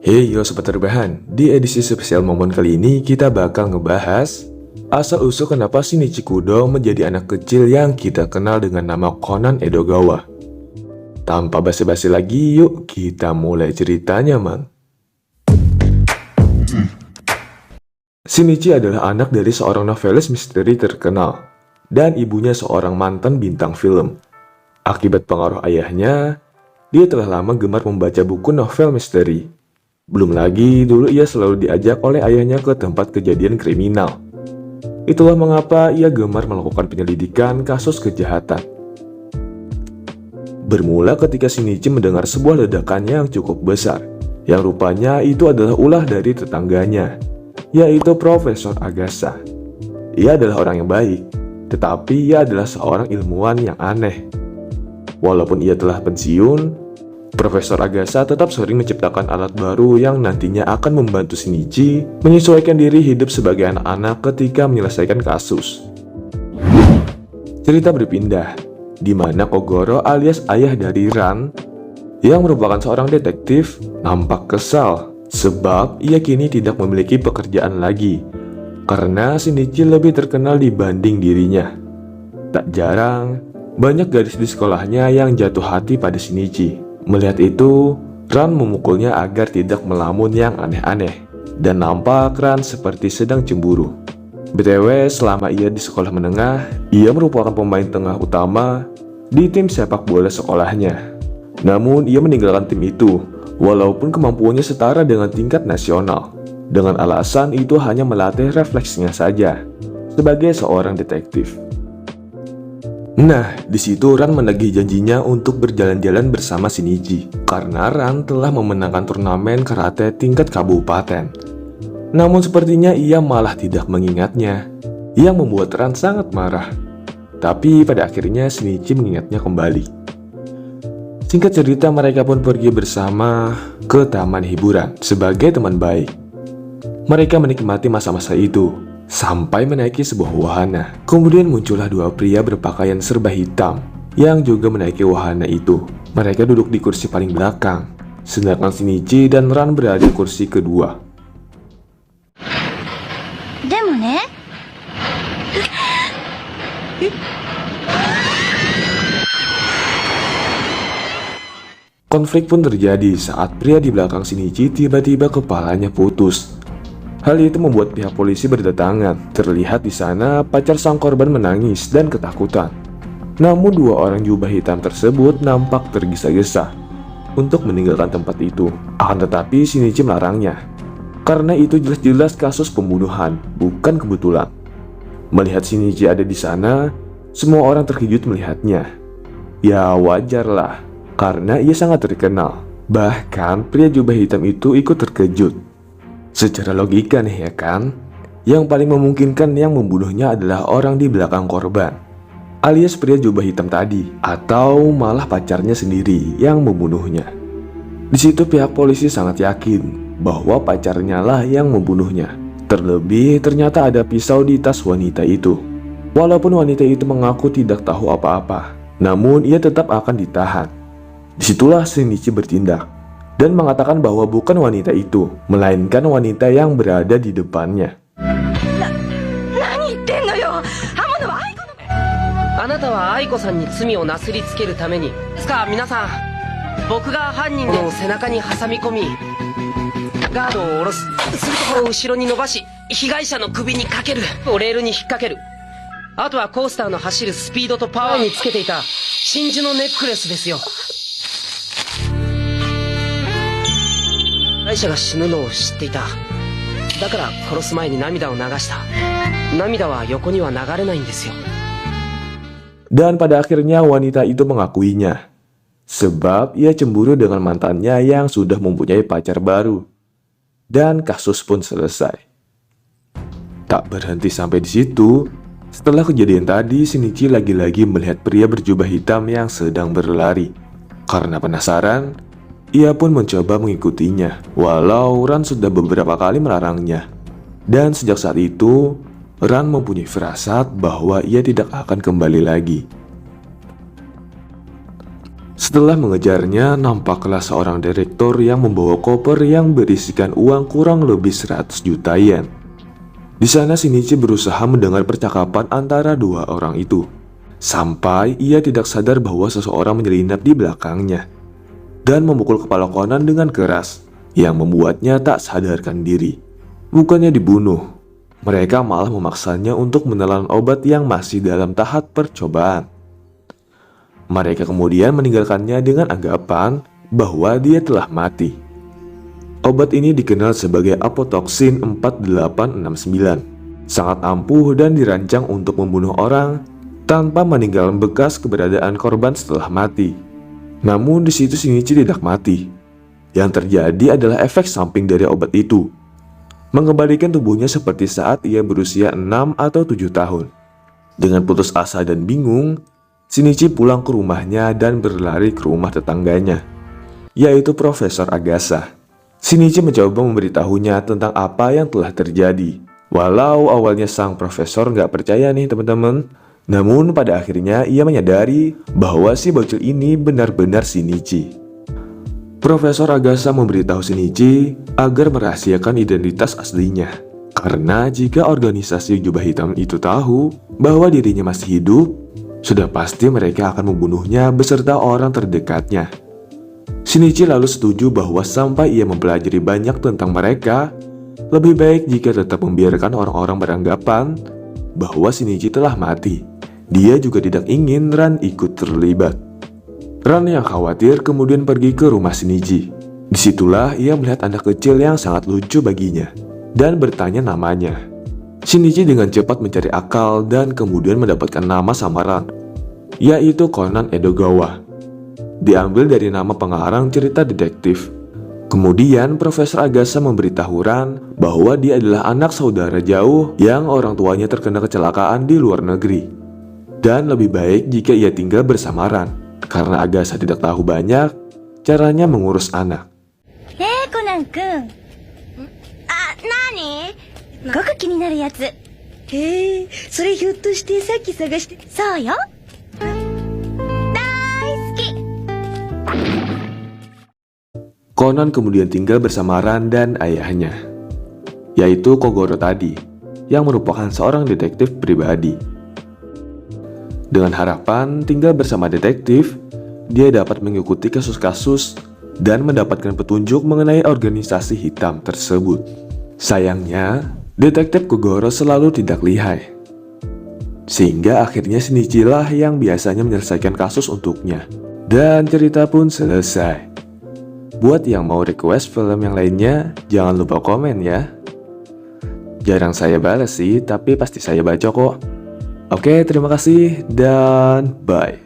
Hey yo sobat rebahan, di edisi spesial momen kali ini kita bakal ngebahas asal-usul kenapa Shinichi Kudo menjadi anak kecil yang kita kenal dengan nama Conan Edogawa. Tanpa basa-basi lagi, yuk kita mulai ceritanya, man. Shinichi adalah anak dari seorang novelis misteri terkenal dan ibunya seorang mantan bintang film. Akibat pengaruh ayahnya, dia telah lama gemar membaca buku novel misteri. Belum lagi, dulu ia selalu diajak oleh ayahnya ke tempat kejadian kriminal. Itulah mengapa ia gemar melakukan penyelidikan kasus kejahatan. Bermula ketika Shinichi mendengar sebuah ledakan yang cukup besar, yang rupanya itu adalah ulah dari tetangganya, yaitu Profesor Agasa. Ia adalah orang yang baik, tetapi ia adalah seorang ilmuwan yang aneh. Walaupun ia telah pensiun, Profesor Agasa tetap sering menciptakan alat baru yang nantinya akan membantu Shinichi menyesuaikan diri hidup sebagai anak-anak ketika menyelesaikan kasus. Cerita berpindah, di mana Kogoro alias ayah dari Ran, yang merupakan seorang detektif, nampak kesal sebab ia kini tidak memiliki pekerjaan lagi, karena Shinichi lebih terkenal dibanding dirinya. Tak jarang, banyak gadis di sekolahnya yang jatuh hati pada Shinichi. Melihat itu, Ran memukulnya agar tidak melamun yang aneh-aneh, dan nampak Ran seperti sedang cemburu. BTW, selama ia di sekolah menengah, ia merupakan pemain tengah utama di tim sepak bola sekolahnya. Namun, ia meninggalkan tim itu, walaupun kemampuannya setara dengan tingkat nasional, dengan alasan itu hanya melatih refleksnya saja, sebagai seorang detektif. Nah, di situ Ran menagih janjinya untuk berjalan-jalan bersama Shinichi, karena Ran telah memenangkan turnamen karate tingkat kabupaten. Namun sepertinya ia malah tidak mengingatnya, yang membuat Ran sangat marah. Tapi pada akhirnya Shinichi mengingatnya kembali. Singkat cerita, mereka pun pergi bersama ke taman hiburan sebagai teman baik. Mereka menikmati masa-masa itu sampai menaiki sebuah wahana. Kemudian muncullah dua pria berpakaian serba hitam yang juga menaiki wahana itu. Mereka duduk di kursi paling belakang, sedangkan Shinichi dan Ran berada di kursi kedua. Konflik pun terjadi saat pria di belakang Shinichi tiba-tiba kepalanya putus. Hal itu membuat pihak polisi berdatangan. Terlihat di sana pacar sang korban menangis dan ketakutan. Namun dua orang jubah hitam tersebut nampak tergesa-gesa untuk meninggalkan tempat itu. Akan tetapi Shinichi melarangnya, karena itu jelas-jelas kasus pembunuhan, bukan kebetulan. Melihat Shinichi ada di sana, semua orang terkejut melihatnya. Ya wajarlah, karena ia sangat terkenal. Bahkan pria jubah hitam itu ikut terkejut. Secara logika nih ya kan, yang paling memungkinkan yang membunuhnya adalah orang di belakang korban, alias pria jubah hitam tadi, atau malah pacarnya sendiri yang membunuhnya. Di situ pihak polisi sangat yakin bahwa pacarnya lah yang membunuhnya. Terlebih ternyata ada pisau di tas wanita itu. Walaupun wanita itu mengaku tidak tahu apa-apa, namun ia tetap akan ditahan. Disitulah Shinichi bertindak dan mengatakan bahwa bukan wanita itu, melainkan wanita yang berada di depannya. Dan pada akhirnya wanita itu mengakuinya, sebab ia cemburu dengan mantannya yang sudah mempunyai pacar baru. Dan kasus pun selesai. Tak berhenti sampai di situ. Setelah kejadian tadi, Shinichi lagi-lagi melihat pria berjubah hitam yang sedang berlari. Karena penasaran, ia pun mencoba mengikutinya, walau Ran sudah beberapa kali melarangnya. Dan sejak saat itu, Ran mempunyai firasat bahwa ia tidak akan kembali lagi. Setelah mengejarnya, nampaklah seorang direktur yang membawa koper yang berisikan uang kurang lebih 100 juta yen. Di sana Shinichi berusaha mendengar percakapan antara dua orang itu, sampai ia tidak sadar bahwa seseorang menyelinap di belakangnya dan memukul kepala Conan dengan keras, yang membuatnya tak sadarkan diri. Bukannya dibunuh, mereka malah memaksanya untuk menelan obat yang masih dalam tahap percobaan. Mereka kemudian meninggalkannya dengan anggapan bahwa dia telah mati. Obat ini dikenal sebagai Apotoxin 4869, sangat ampuh dan dirancang untuk membunuh orang tanpa meninggalkan bekas keberadaan korban setelah mati. Namun di situ Shinichi tidak mati. Yang terjadi adalah efek samping dari obat itu, mengembalikan tubuhnya seperti saat ia berusia 6 atau 7 tahun. Dengan putus asa dan bingung, Shinichi pulang ke rumahnya dan berlari ke rumah tetangganya, yaitu Profesor Agasa. Shinichi mencoba memberitahunya tentang apa yang telah terjadi. Walau awalnya sang profesor nggak percaya nih teman-teman, namun pada akhirnya ia menyadari bahwa si bocil ini benar-benar Shinichi. Profesor Agasa memberitahu Shinichi agar merahasiakan identitas aslinya, karena jika organisasi jubah hitam itu tahu bahwa dirinya masih hidup, sudah pasti mereka akan membunuhnya beserta orang terdekatnya. Shinichi lalu setuju bahwa sampai ia mempelajari banyak tentang mereka, lebih baik jika tetap membiarkan orang-orang beranggapan bahwa Shinichi telah mati. Dia juga tidak ingin Ran ikut terlibat. Ran yang khawatir kemudian pergi ke rumah Shinichi. Disitulah ia melihat anak kecil yang sangat lucu baginya dan bertanya namanya. Shinichi dengan cepat mencari akal dan kemudian mendapatkan nama samaran, yaitu Conan Edogawa. Diambil dari nama pengarang cerita detektif. Kemudian Profesor Agasa memberitahu Ran bahwa dia adalah anak saudara jauh yang orang tuanya terkena kecelakaan di luar negeri, dan lebih baik jika ia tinggal bersama Ran, karena Agasa tidak tahu banyak caranya mengurus anak. Conan-kun. Nani? すごく気になるやつ。へえ、それひょっとしてさっき探して。そうよ。大好き。Conan kemudian tinggal bersama Ran dan ayahnya, yaitu Kogoro tadi, yang merupakan seorang detektif pribadi. Dengan harapan tinggal bersama detektif, dia dapat mengikuti kasus-kasus dan mendapatkan petunjuk mengenai organisasi hitam tersebut. Sayangnya, detektif Kogoro selalu tidak lihai, sehingga akhirnya Shinichi lah yang biasanya menyelesaikan kasus untuknya. Dan cerita pun selesai. Buat yang mau request film yang lainnya, jangan lupa komen ya. Jarang saya balas sih, tapi pasti saya baca kok. Oke, terima kasih dan bye.